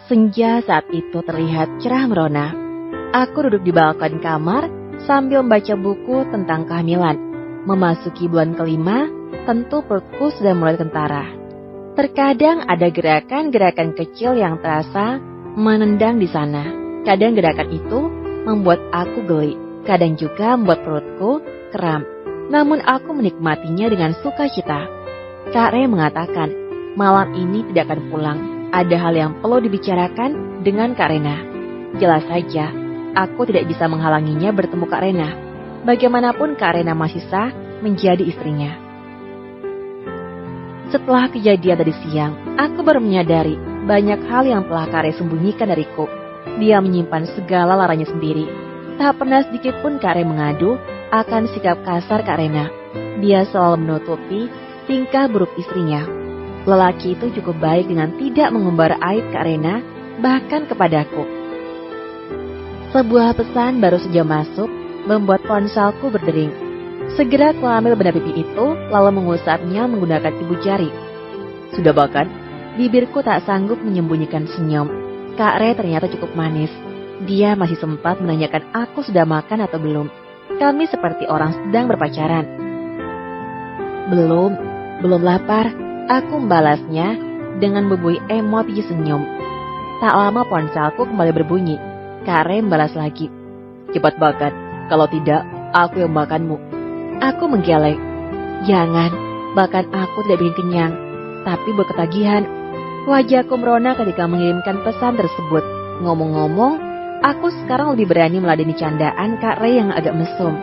Senja saat itu terlihat cerah merona. Aku duduk di balkon kamar sambil membaca buku tentang kehamilan. Memasuki bulan kelima, tentu perutku sudah mulai kentara. Terkadang ada gerakan-gerakan kecil yang terasa menendang di sana. Kadang gerakan itu membuat aku geli, kadang juga membuat perutku kram. Namun aku menikmatinya dengan sukacita. Kak Re mengatakan, malam ini tidak akan pulang. Ada hal yang perlu dibicarakan dengan Kak Rena. Jelas saja, aku tidak bisa menghalanginya bertemu Kak Rena. Bagaimanapun Kak Rena masih sah menjadi istrinya. Setelah kejadian tadi siang, aku baru menyadari banyak hal yang telah Kak Re sembunyikan dariku. Dia menyimpan segala laranya sendiri. Tak pernah sedikit pun Kak Re mengadu akan sikap kasar Kak Rena. Dia selalu menutupi tingkah buruk istrinya. Lelaki itu cukup baik dengan tidak mengumbar aib Kak Rena, bahkan kepadaku. Sebuah pesan baru saja masuk, membuat ponselku berdering. Segera kuambil benda pipi itu, lalu mengusapnya menggunakan ibu jari. Sudah bahkan, bibirku tak sanggup menyembunyikan senyum. Kak Re ternyata cukup manis. Dia masih sempat menanyakan aku sudah makan atau belum. Kami seperti orang sedang berpacaran. Belum lapar. Aku membalasnya dengan bebui emoti senyum. Tak lama ponselku kembali berbunyi. Kak Re membalas lagi. Cepat makan, kalau tidak aku yang makanmu. Aku menggeleng. Jangan, bahkan aku tidak bikin kenyang, tapi berketagihan. Wajahku merona ketika mengirimkan pesan tersebut. Ngomong-ngomong, aku sekarang lebih berani meladeni candaan Kak Re yang agak mesum.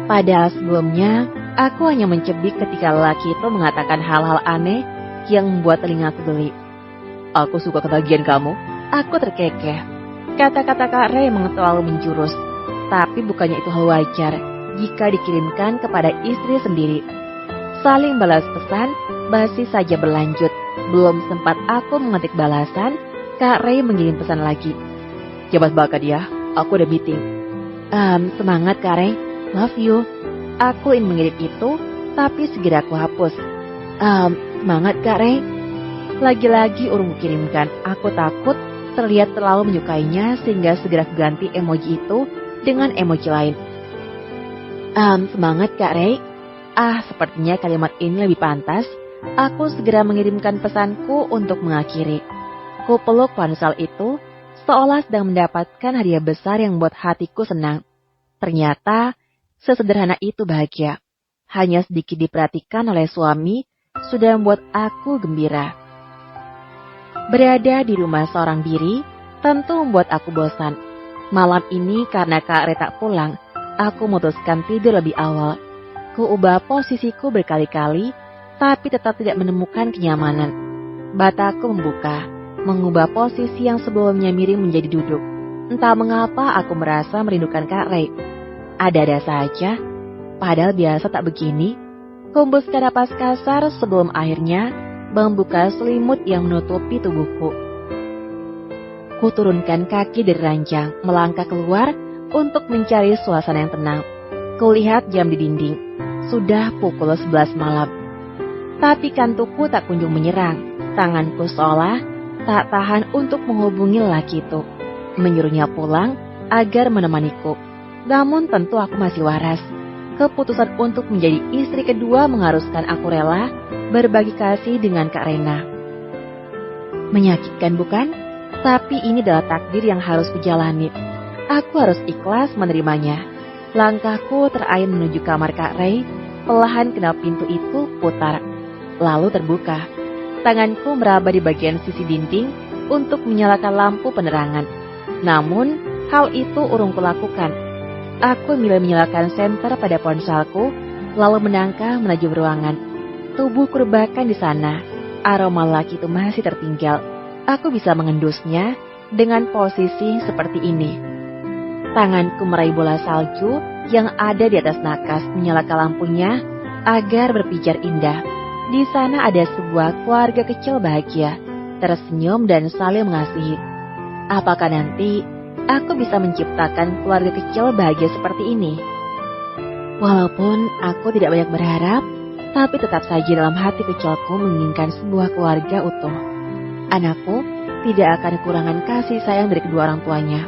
Padahal sebelumnya, aku hanya mencebik ketika lelaki itu mengatakan hal-hal aneh yang membuat telingaku geli. Aku suka ketagihan kamu. Aku terkekeh. Kata-kata Kak Re memang terlalu menjurus. Tapi bukannya itu hal wajar jika dikirimkan kepada istri sendiri. Saling balas pesan masih saja berlanjut. Belum sempat aku mengetik balasan, Kak Re mengirim pesan lagi. Cepat bakat ya, aku udah meeting. Semangat Kak Re, love you. Aku ingin mengirim itu, tapi segera aku hapus. Semangat Kak Re. Lagi-lagi urung kirimkan. Aku takut terlihat terlalu menyukainya sehingga segera ganti emoji itu dengan emoji lain. Semangat Kak Re. Sepertinya kalimat ini lebih pantas. Aku segera mengirimkan pesanku untuk mengakhiri. Ku peluk ponsel itu, seolah sedang mendapatkan hadiah besar yang membuat hatiku senang. Ternyata sesederhana itu bahagia. Hanya sedikit diperhatikan oleh suami sudah membuat aku gembira. Berada di rumah seorang diri tentu membuat aku bosan. Malam ini karena Kak Re tak pulang, aku memutuskan tidur lebih awal. Ku ubah posisiku berkali-kali, tapi tetap tidak menemukan kenyamanan. Bataku membuka, mengubah posisi yang sebelumnya miring menjadi duduk. Entah mengapa aku merasa merindukan Kak Re. Ada-ada saja, padahal biasa tak begini. Kuhembuskan napas kasar sebelum akhirnya membuka selimut yang menutupi tubuhku. Kuturunkan kaki dari ranjang, melangkah keluar untuk mencari suasana yang tenang. Kulihat jam di dinding, sudah pukul 11 malam. Tapi kantukku tak kunjung menyerang. Tanganku seolah tak tahan untuk menghubungi lelaki itu, menyuruhnya pulang agar menemaniku. Namun tentu aku masih waras. Keputusan untuk menjadi istri kedua mengharuskan aku rela berbagi kasih dengan Kak Rena. Menyakitkan bukan? Tapi ini adalah takdir yang harus kujalani. Aku harus ikhlas menerimanya. Langkahku terayun menuju kamar Kak Re. Perlahan kenal pintu itu putar, lalu terbuka. Tanganku meraba di bagian sisi dinding untuk menyalakan lampu penerangan. Namun hal itu urung kulakukan. Aku milih menyalakan senter pada ponselku, lalu menangkah menuju ruangan. Tubuhku rebahkan di sana. Aroma laki itu masih tertinggal. Aku bisa mengendusnya dengan posisi seperti ini. Tanganku meraih bola salju yang ada di atas nakas, menyalakan lampunya agar berpijar indah. Di sana ada sebuah keluarga kecil bahagia, tersenyum dan saling mengasihi. Apakah nanti aku bisa menciptakan keluarga kecil bahagia seperti ini? Walaupun aku tidak banyak berharap, tapi tetap saja dalam hati kecilku menginginkan sebuah keluarga utuh. Anakku, tidak akan kekurangan kasih sayang dari kedua orang tuanya.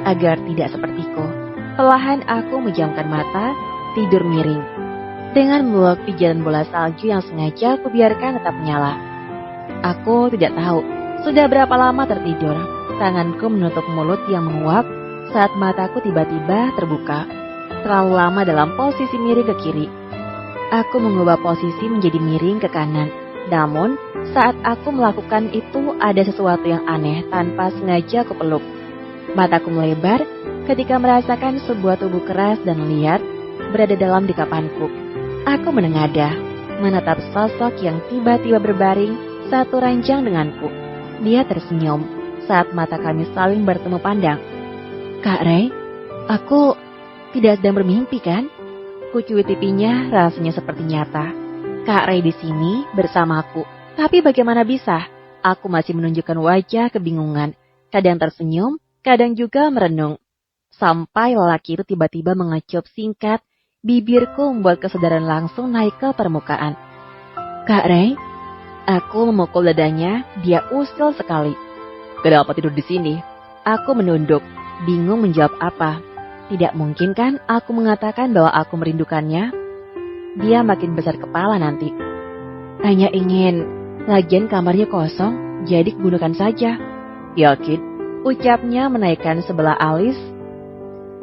Agar tidak sepertiku, perlahan aku menjamkan mata, tidur miring. Dengan meluk pijaran bola salju yang sengaja kubiarkan tetap menyala. Aku tidak tahu sudah berapa lama tertidur. Tanganku menutup mulut yang menguap saat mataku tiba-tiba terbuka. Terlalu lama dalam posisi miring ke kiri. Aku mengubah posisi menjadi miring ke kanan. Namun, saat aku melakukan itu ada sesuatu yang aneh tanpa sengaja aku peluk. Mataku melebar ketika merasakan sebuah tubuh keras dan liar berada dalam dekapanku. Aku menengadah, menatap sosok yang tiba-tiba berbaring satu ranjang denganku. Dia tersenyum saat mata kami saling bertemu pandang. "Kak Ray, aku tidak sedang bermimpi kan?" Kucuit pipinya rasanya seperti nyata. Kak Ray di sini bersamaku. Tapi bagaimana bisa? Aku masih menunjukkan wajah kebingungan. Kadang tersenyum, kadang juga merenung. Sampai lelaki itu tiba-tiba mengecup singkat, bibirku membuat kesadaran langsung naik ke permukaan. "Kak Ray?" Aku memukul dadanya, dia usil sekali. "Kenapa tidur di sini?" Aku menunduk, bingung menjawab apa. Tidak mungkin kan aku mengatakan bahwa aku merindukannya? Dia makin besar kepala nanti. "Hanya ingin, lagian kamarnya kosong, jadi gunakan saja." "Yakin?" Ucapnya menaikkan sebelah alis.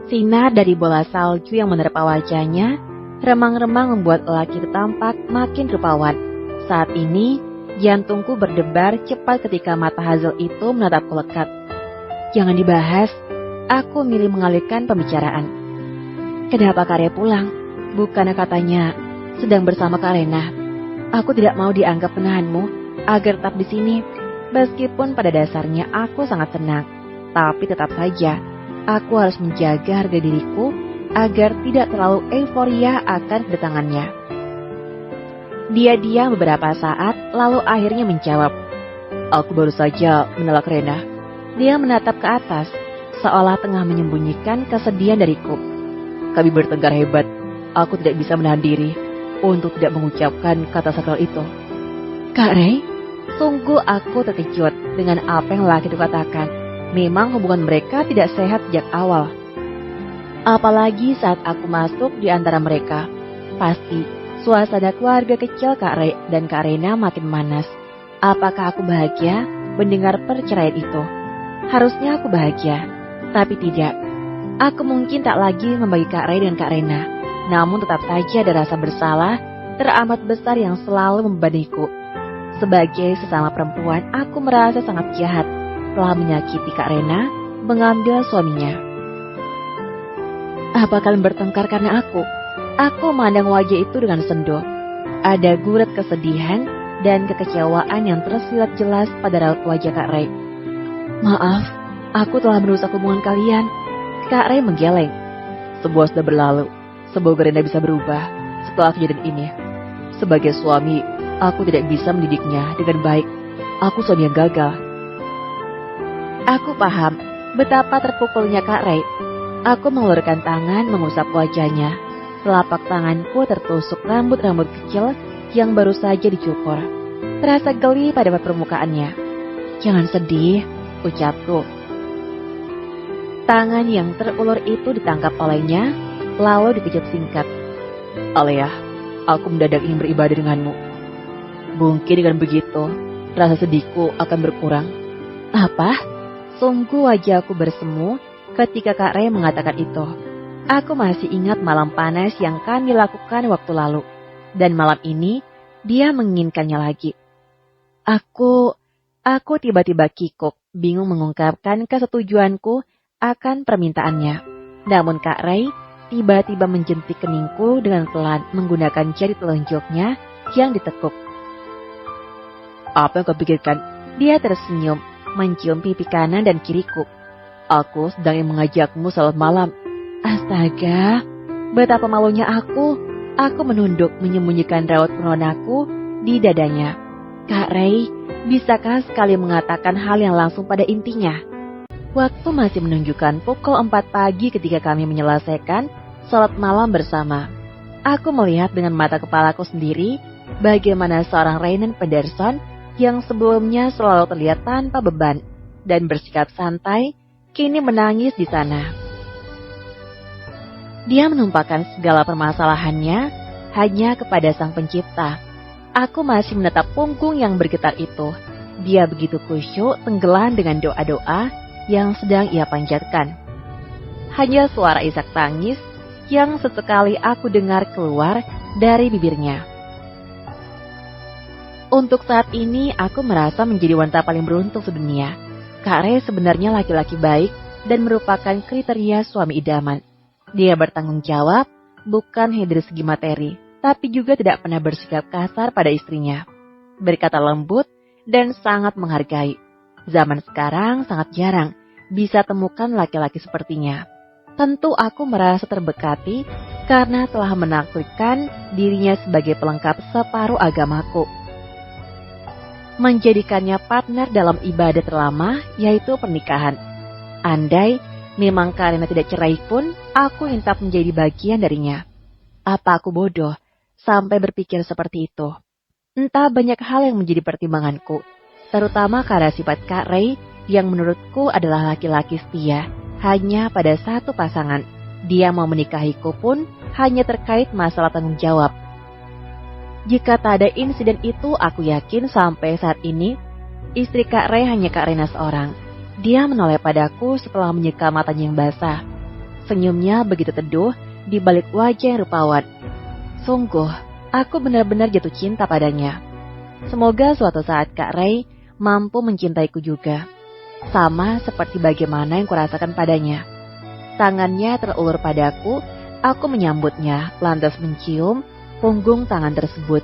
Sinar dari bola salju yang menerpa wajahnya, remang-remang membuat lelaki itu tampak makin rupawan. Saat ini, jantungku berdebar cepat ketika mata Hazel itu menatapku lekat. "Jangan dibahas." Aku milih mengalihkan pembicaraan. "Kenapa Kak Ray pulang? Bukannya katanya sedang bersama Kak Rena? Aku tidak mau dianggap menahanmu agar tetap di sini. Meskipun pada dasarnya aku sangat tenang, tapi tetap saja aku harus menjaga harga diriku agar tidak terlalu euforia akan kedatangannya." Dia diam beberapa saat, lalu akhirnya menjawab, "Aku baru saja menolak Rena." Dia menatap ke atas, seolah tengah menyembunyikan kesedihan dariku. "Kami bertengkar hebat. Aku tidak bisa menahan diri untuk tidak mengucapkan kata sakral itu." "Kak Ray?" Sungguh aku terkejut dengan apa yang lelaki itu katakan. Memang hubungan mereka tidak sehat sejak awal. Apalagi saat aku masuk di antara mereka. Pasti suasana keluarga kecil Kak Ray dan Kak Rena makin manas. Apakah aku bahagia mendengar perceraian itu? Harusnya aku bahagia, tapi tidak. Aku mungkin tak lagi membagi Kak Ray dan Kak Rena. Namun tetap saja ada rasa bersalah teramat besar yang selalu membebaniku. Sebagai sesama perempuan, aku merasa sangat jahat telah menyakiti Kak Rena, mengambil suaminya. "Apa kalian bertengkar karena aku?" Aku memandang wajah itu dengan sendu. Ada guret kesedihan dan kekecewaan yang tersirat jelas pada raut wajah Kak Ray. "Maaf, aku telah merusak hubungan kalian." Kak Ray menggeleng. "Semua sudah berlalu. Semoga Rena bisa berubah setelah kejadian ini. Sebagai suami, aku tidak bisa mendidiknya dengan baik. Aku suami yang gagal." Aku paham betapa terpukulnya Kak Ray. Aku mengulurkan tangan mengusap wajahnya. Telapak tanganku tertusuk rambut-rambut kecil yang baru saja dicukur. Terasa geli pada permukaannya. "Jangan sedih," ucapku. Tangan yang terulur itu ditangkap olehnya, lalu dikejut singkat. "Alea, aku mendadak ingin beribadah denganmu. Mungkin dengan begitu, rasa sedihku akan berkurang." "Apa?" Sungguh wajahku bersemu ketika Kak Ray mengatakan itu. Aku masih ingat malam panas yang kami lakukan waktu lalu. Dan malam ini, dia menginginkannya lagi. Aku tiba-tiba kikuk, bingung mengungkapkan kesetujuanku akan permintaannya. Namun Kak Ray tiba-tiba menjentik keningku dengan pelan menggunakan jari telunjuknya yang ditekuk. "Apa yang kau pikirkan?" Dia tersenyum, mencium pipi kanan dan kiriku. "Aku sedang mengajakmu selamat malam." Astaga, betapa malunya aku. Aku menunduk menyembunyikan raut peronaku di dadanya. "Kak Ray, bisakah sekali mengatakan hal yang langsung pada intinya?" Waktu masih menunjukkan pukul 4 pagi ketika kami menyelesaikan salat malam bersama. Aku melihat dengan mata kepalaku sendiri bagaimana seorang Reynan Pedersen yang sebelumnya selalu terlihat tanpa beban, dan bersikap santai, kini menangis di sana. Dia menumpahkan segala permasalahannya hanya kepada Sang Pencipta. Aku masih menatap punggung yang bergetar itu. Dia begitu khusyuk tenggelam dengan doa-doa yang sedang ia panjatkan. Hanya suara isak tangis yang sesekali aku dengar keluar dari bibirnya. Untuk saat ini aku merasa menjadi wanita paling beruntung sedunia. Kak Ray sebenarnya laki-laki baik dan merupakan kriteria suami idaman. Dia bertanggung jawab, bukan hanya dari segi materi, tapi juga tidak pernah bersikap kasar pada istrinya. Berkata lembut dan sangat menghargai. Zaman sekarang sangat jarang bisa temukan laki-laki sepertinya. Tentu aku merasa terbekati karena telah menaklukkan dirinya sebagai pelengkap separuh agamaku. Menjadikannya partner dalam ibadah terlama, yaitu pernikahan. Andai memang karena tidak cerai pun, aku ingin tetap menjadi bagian darinya. Apa aku bodoh sampai berpikir seperti itu? Entah banyak hal yang menjadi pertimbanganku, terutama karena sifat Kak Ray yang menurutku adalah laki-laki setia, hanya pada satu pasangan. Dia mau menikahiku pun hanya terkait masalah tanggung jawab. Jika tak ada insiden itu, aku yakin sampai saat ini, istri Kak Ray hanya Kak Rena seorang. Dia menoleh padaku setelah menyeka matanya yang basah. Senyumnya begitu teduh di balik wajah yang rupawan. Sungguh, aku benar-benar jatuh cinta padanya. Semoga suatu saat Kak Ray mampu mencintaiku juga. Sama seperti bagaimana yang kurasakan padanya. Tangannya terulur padaku, aku menyambutnya, lantas mencium punggung tangan tersebut.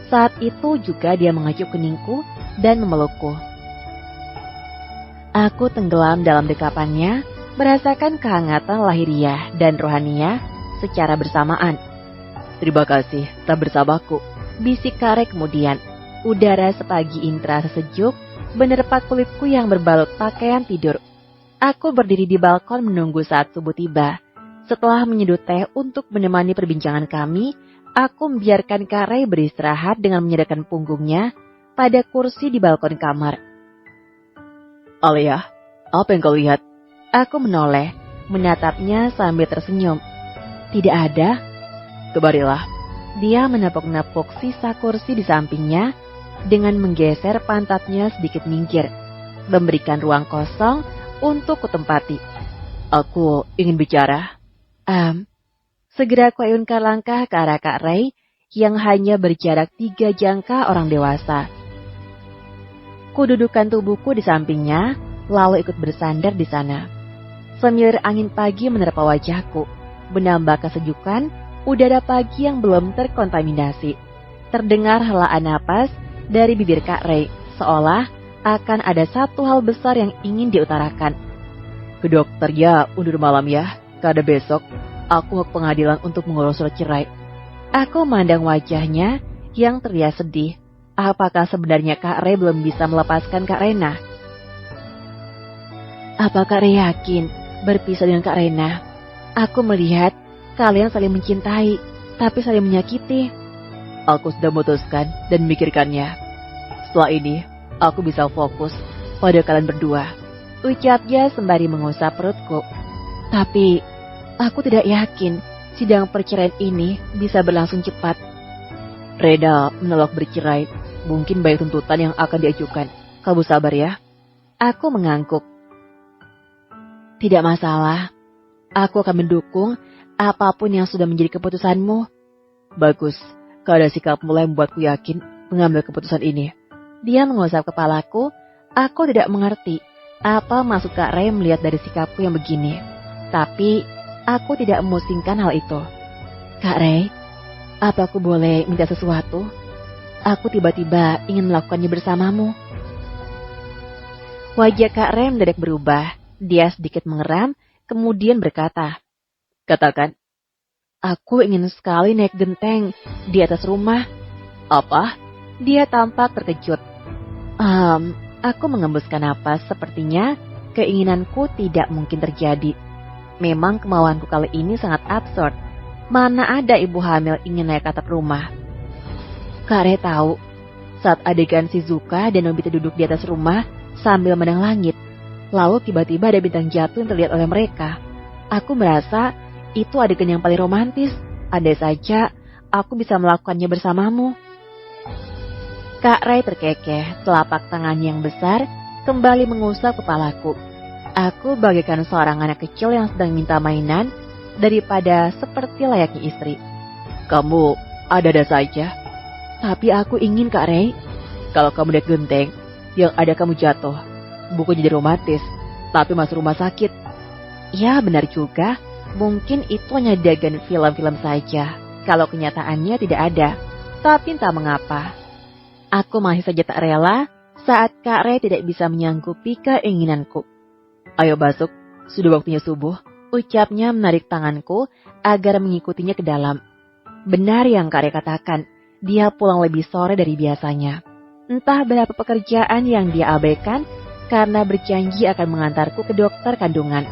Saat itu juga dia mengacup keningku dan memelukku. Aku tenggelam dalam dekapannya, merasakan kehangatan lahiriah dan rohaniah secara bersamaan. Terima kasih telah bersamaku, bisik Kak Ray kemudian. Udara sepagi ini terasa sejuk, menerpa kulitku yang berbalut pakaian tidur. Aku berdiri di balkon menunggu saat subuh tiba. Setelah menyeduh teh untuk menemani perbincangan kami, aku membiarkan Kak Ray beristirahat dengan menyedarkan punggungnya pada kursi di balkon kamar. Alia, apa yang kau lihat? Aku menoleh, menatapnya sambil tersenyum. Tidak ada. Kembalilah. Dia menepuk-nepuk sisa kursi di sampingnya dengan menggeser pantatnya sedikit minggir, memberikan ruang kosong untuk kutempati. Aku ingin bicara. Segera kuayunkan langkah ke arah Kak Ray yang hanya berjarak 3 jangka orang dewasa. Kududukan tubuhku di sampingnya, lalu ikut bersandar di sana. Semilir angin pagi menerpa wajahku, menambah kesejukan udara pagi yang belum terkontaminasi. Terdengar helaan napas dari bibir Kak Ray, seolah akan ada satu hal besar yang ingin diutarakan. Ke dokter ya, undur malam ya, karena besok aku ke pengadilan untuk mengurus surat cerai. Aku memandang wajahnya yang terlihat sedih. Apakah sebenarnya Kak Ray belum bisa melepaskan Kak Rena? Apa Kak Ray yakin berpisah dengan Kak Rena? Aku melihat kalian saling mencintai, tapi saling menyakiti. Aku sudah memutuskan dan memikirkannya. Setelah ini, aku bisa fokus pada kalian berdua, ucapnya sembari mengusap perutku. Tapi aku tidak yakin sidang perceraian ini bisa berlangsung cepat. Reda menolak bercerai. Mungkin banyak tuntutan yang akan diajukan. Kamu sabar ya. Aku mengangguk. Tidak masalah. Aku akan mendukung apapun yang sudah menjadi keputusanmu. Bagus. Karena sikap mulai membuatku yakin mengambil keputusan ini. Dia mengusap kepalaku. Aku tidak mengerti apa maksud Kak Ray melihat dari sikapku yang begini. Tapi aku tidak memusingkan hal itu. Kak Ray, apa aku boleh minta sesuatu? Aku tiba-tiba ingin melakukannya bersamamu. Wajah Kak Ray mendadak berubah. Dia sedikit mengeram, kemudian berkata, Katakan. Aku ingin sekali naik genteng di atas rumah. Apa? Dia tampak terkejut. Aku mengembuskan napas, sepertinya keinginanku tidak mungkin terjadi. Memang kemauanku kali ini sangat absurd. Mana ada ibu hamil ingin naik atap rumah? Kak Ray tahu, saat adegan Shizuka dan Nobita duduk di atas rumah sambil memandang langit, Lalu tiba-tiba ada bintang jatuh yang terlihat oleh mereka. Aku merasa itu adegan yang paling romantis. Andai saja aku bisa melakukannya bersamamu. Kak Ray terkekeh, telapak tangannya yang besar kembali mengusap kepalaku. Aku bagaikan seorang anak kecil yang sedang minta mainan daripada seperti layaknya istri. Kamu ada-ada saja. Tapi aku ingin, Kak Ray. Kalau kamu naik genteng, yang ada kamu jatuh. Bukan jadi romantis, tapi masuk rumah sakit. Ya, benar juga. Mungkin itu hanya adegan film-film saja. Kalau kenyataannya tidak ada. Tapi entah mengapa, aku masih saja tak rela saat Kak Ray tidak bisa menyanggupi keinginanku. Ayo masuk, sudah waktunya subuh. Ucapnya menarik tanganku agar mengikutinya ke dalam. Benar yang Kak Ray katakan, dia pulang lebih sore dari biasanya. Entah berapa pekerjaan yang dia abaikan karena berjanji akan mengantarku ke dokter kandungan.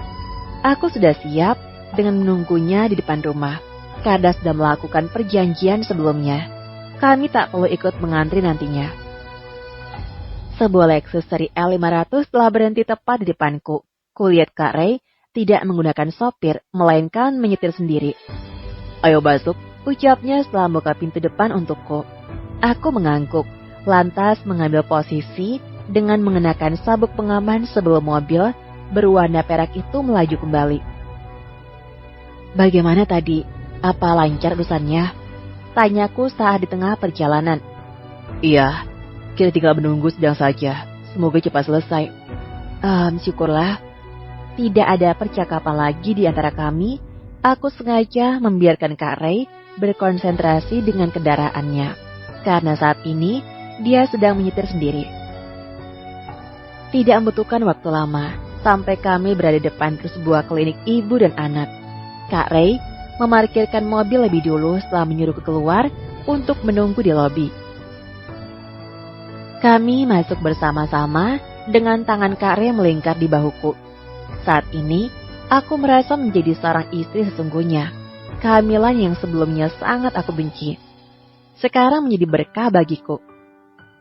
Aku sudah siap dengan menunggunya di depan rumah, karena sudah melakukan perjanjian sebelumnya. Kami tak perlu ikut mengantri nantinya. Sebuah Lexus seri L500 telah berhenti tepat di depanku. Kulihat Kak Ray tidak menggunakan sopir, melainkan menyetir sendiri. Ayo masuk, ucapnya setelah membuka pintu depan untukku. Aku mengangguk, lantas mengambil posisi dengan mengenakan sabuk pengaman sebelum mobil berwarna perak itu melaju kembali. Bagaimana tadi? Apa lancar urusannya? Tanyaku saat di tengah perjalanan. Iya, kita tinggal menunggu sedang saja. Semoga cepat selesai. Syukurlah. Tidak ada percakapan lagi di antara kami. Aku sengaja membiarkan Kak Ray berkonsentrasi dengan kendaraannya. Karena saat ini, dia sedang menyetir sendiri. Tidak membutuhkan waktu lama, sampai kami berada di depan sebuah klinik ibu dan anak. Kak Ray memarkirkan mobil lebih dulu setelah menyuruhku keluar untuk menunggu di lobi. Kami masuk bersama-sama dengan tangan Kak Ray melingkar di bahuku. Saat ini, aku merasa menjadi seorang istri sesungguhnya. Kehamilan yang sebelumnya sangat aku benci, sekarang menjadi berkah bagiku.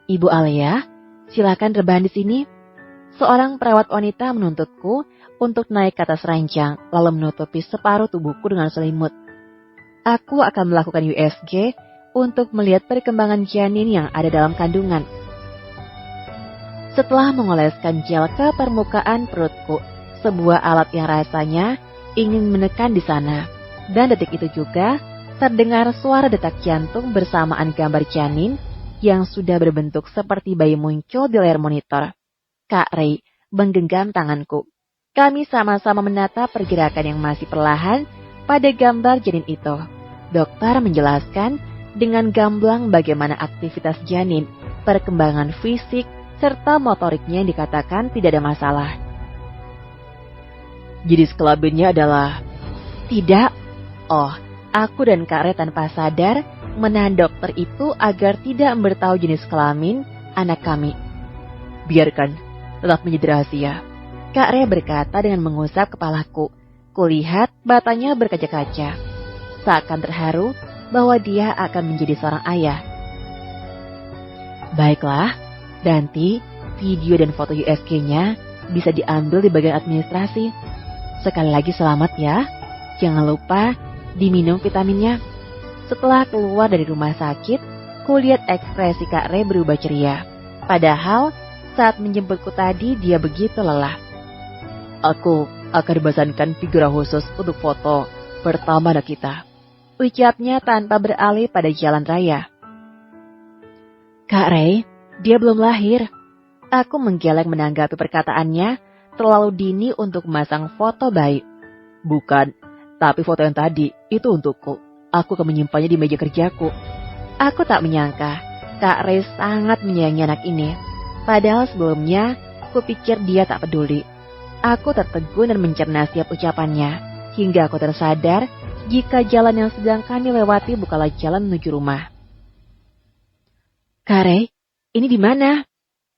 Ibu Alia, silakan rebahan di sini. Seorang perawat wanita menuntutku untuk naik ke atas ranjang, lalu menutupi separuh tubuhku dengan selimut. Aku akan melakukan USG untuk melihat perkembangan janin yang ada dalam kandungan. Setelah mengoleskan gel ke permukaan perutku, sebuah alat yang rasanya ingin menekan di sana. Dan detik itu juga terdengar suara detak jantung bersamaan gambar janin yang sudah berbentuk seperti bayi muncul di layar monitor. Kak Ray menggenggam tanganku. Kami sama-sama menatap pergerakan yang masih perlahan pada gambar janin itu. Dokter menjelaskan dengan gamblang bagaimana aktivitas janin, perkembangan fisik, serta motoriknya yang dikatakan tidak ada masalah. Jenis kelaminnya adalah... Tidak. Oh, aku dan Kak Ray tanpa sadar menahan dokter itu agar tidak memberitahu jenis kelamin anak kami. Biarkan, tetap menjadi rahasia. Kak Ray berkata dengan mengusap kepalaku. Kulihat matanya berkaca-kaca. Seakan terharu bahwa dia akan menjadi seorang ayah. Baiklah, nanti video dan foto USG-nya bisa diambil di bagian administrasi. Sekali lagi selamat ya. Jangan lupa diminum vitaminnya. Setelah keluar dari rumah sakit, kulihat ekspresi Kak Ray berubah ceria. Padahal saat menjemputku tadi dia begitu lelah. Aku akan memesankan figura khusus untuk foto pertama anak kita, ucapnya tanpa beralih pada jalan raya. Kak Ray, dia belum lahir. Aku menggeleng menanggapi perkataannya terlalu dini untuk memasang foto bayi. Bukan, tapi foto yang tadi itu untukku. Aku akan menyimpannya di meja kerjaku. Aku tak menyangka Kak Ray sangat menyayangi anak ini. Padahal sebelumnya kupikir dia tak peduli. Aku tertegun dan mencerna setiap ucapannya, hingga aku tersadar jika jalan yang sedang kami lewati bukanlah jalan menuju rumah. Kak Ray, ini di mana?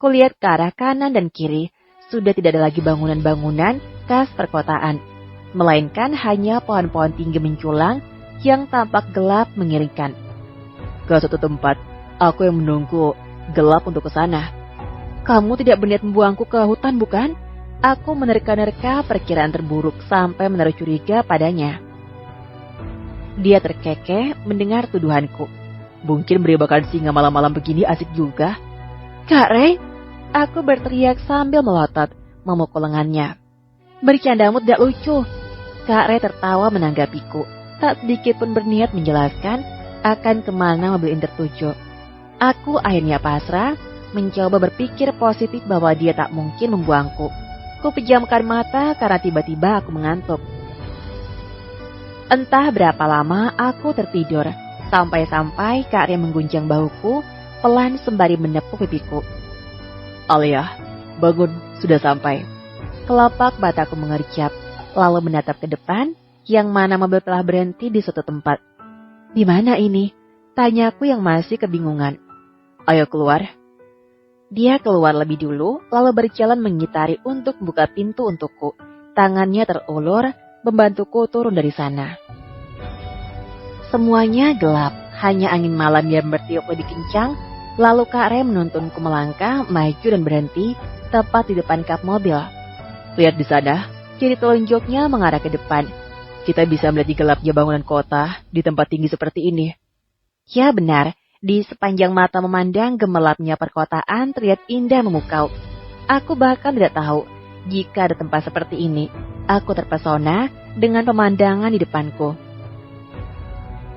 Kulihat ke arah kanan dan kiri, sudah tidak ada lagi bangunan-bangunan khas perkotaan, melainkan hanya pohon-pohon tinggi menculang yang tampak gelap mengerikan. Ke suatu tempat, aku yang menunggu gelap untuk ke sana. Kamu tidak berniat membuangku ke hutan, bukan? Aku menerka-nerka perkiraan terburuk sampai menaruh curiga padanya. Dia terkekeh mendengar tuduhanku. Mungkin beri makan singa malam-malam begini asik juga. Kak Ray, aku berteriak sambil melotot, memukul lengannya. Bercandamu tidak lucu. Kak Ray tertawa menanggapiku, tak sedikit pun berniat menjelaskan akan kemana mobil ini tertuju. Aku akhirnya pasrah, mencoba berpikir positif bahwa dia tak mungkin membuangku. Ku pejamkan mata karena tiba-tiba aku mengantuk. Entah berapa lama aku tertidur, sampai-sampai Kak Ray mengguncang bahuku, pelan sembari menepuk pipiku. Alia, bangun, sudah sampai. Kelopak mataku mengerjap, lalu menatap ke depan, yang mana mobil telah berhenti di suatu tempat. Di mana ini? Tanyaku yang masih kebingungan. Ayo keluar. Dia keluar lebih dulu, lalu berjalan mengitari untuk membuka pintu untukku. Tangannya terulur, membantuku turun dari sana. Semuanya gelap, hanya angin malam yang bertiup lebih kencang. Lalu Kak Ray menuntunku melangkah, maju dan berhenti, tepat di depan kap mobil. Lihat di sana, kiri telunjuknya mengarah ke depan. Kita bisa melihat di gelapnya bangunan kota di tempat tinggi seperti ini. Ya benar. Di sepanjang mata memandang gemerlapnya perkotaan terlihat indah memukau. Aku bahkan tidak tahu jika ada tempat seperti ini. Aku terpesona dengan pemandangan di depanku.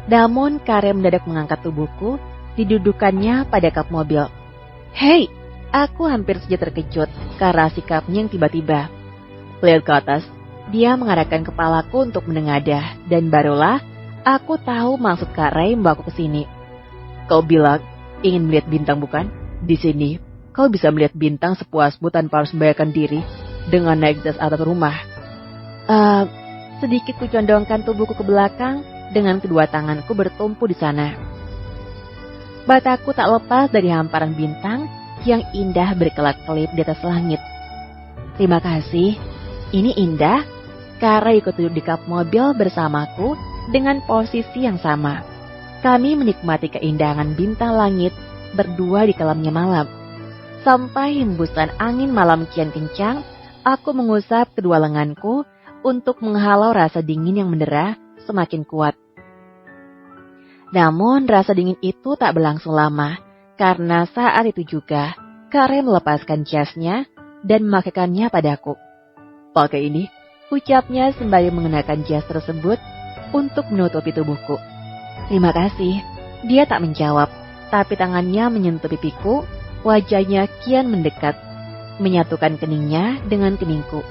Namun Kak Ray mendadak mengangkat tubuhku, didudukannya pada kap mobil. Hei, aku hampir saja terkejut karena sikapnya yang tiba-tiba. Lihat ke atas, dia mengarahkan kepalaku untuk menengadah, dan barulah aku tahu maksud Kak Ray membawaku ke sini. Kau bilang ingin melihat bintang bukan? Di sini, kau bisa melihat bintang sepuasmu tanpa harus membayarkan diri dengan naik ke atas rumah. Sedikit kucondongkan tubuhku ke belakang dengan kedua tanganku bertumpu di sana. Mataku tak lepas dari hamparan bintang yang indah berkelap-kelip di atas langit. Terima kasih, ini indah. Kak Ray ikut duduk di kap mobil bersamaku dengan posisi yang sama. Kami menikmati keindahan bintang langit berdua di kelamnya malam. Sampai hembusan angin malam kian kencang, aku mengusap kedua lenganku untuk menghalau rasa dingin yang mendera semakin kuat. Namun rasa dingin itu tak berlangsung lama, karena saat itu juga Kak Ray melepaskan jasnya dan memakaikannya padaku. Pakai ini, ucapnya sembari mengenakan jas tersebut untuk menutupi tubuhku. Terima kasih. Dia tak menjawab, tapi tangannya menyentuh pipiku, wajahnya kian mendekat, menyatukan keningnya dengan keningku.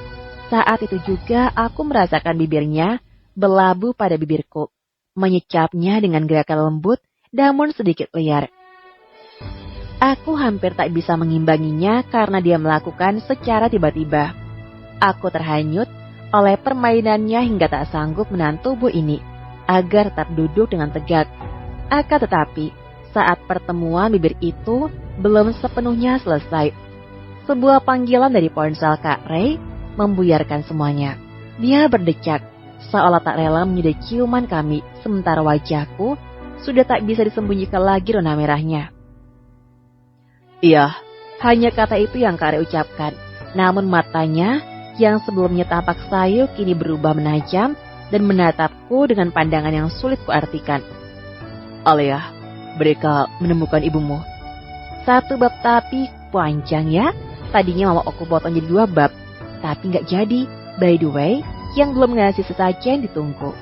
Saat itu juga aku merasakan bibirnya berlabuh pada bibirku, menyecapnya dengan gerakan lembut namun sedikit liar. Aku hampir tak bisa mengimbanginya karena dia melakukan secara tiba-tiba. Aku terhanyut oleh permainannya hingga tak sanggup menahan tubuh ini agar tak duduk dengan tegak. Akan tetapi, saat pertemuan bibir itu belum sepenuhnya selesai, sebuah panggilan dari ponsel Kak Ray membuyarkan semuanya. Dia berdecak, seolah tak rela menyudahi ciuman kami, sementara wajahku sudah tak bisa disembunyikan lagi rona merahnya. Iya, hanya kata itu yang Kak Ray ucapkan, namun matanya yang sebelumnya tampak sayu kini berubah menajam dan menatapku dengan pandangan yang sulit kuartikan. Alia, mereka menemukan ibumu. Satu bab tapi panjang ya. Tadinya mau aku potong jadi 2 bab, tapi nggak jadi. By the way, yang belum ngasih sesajen ditunggu.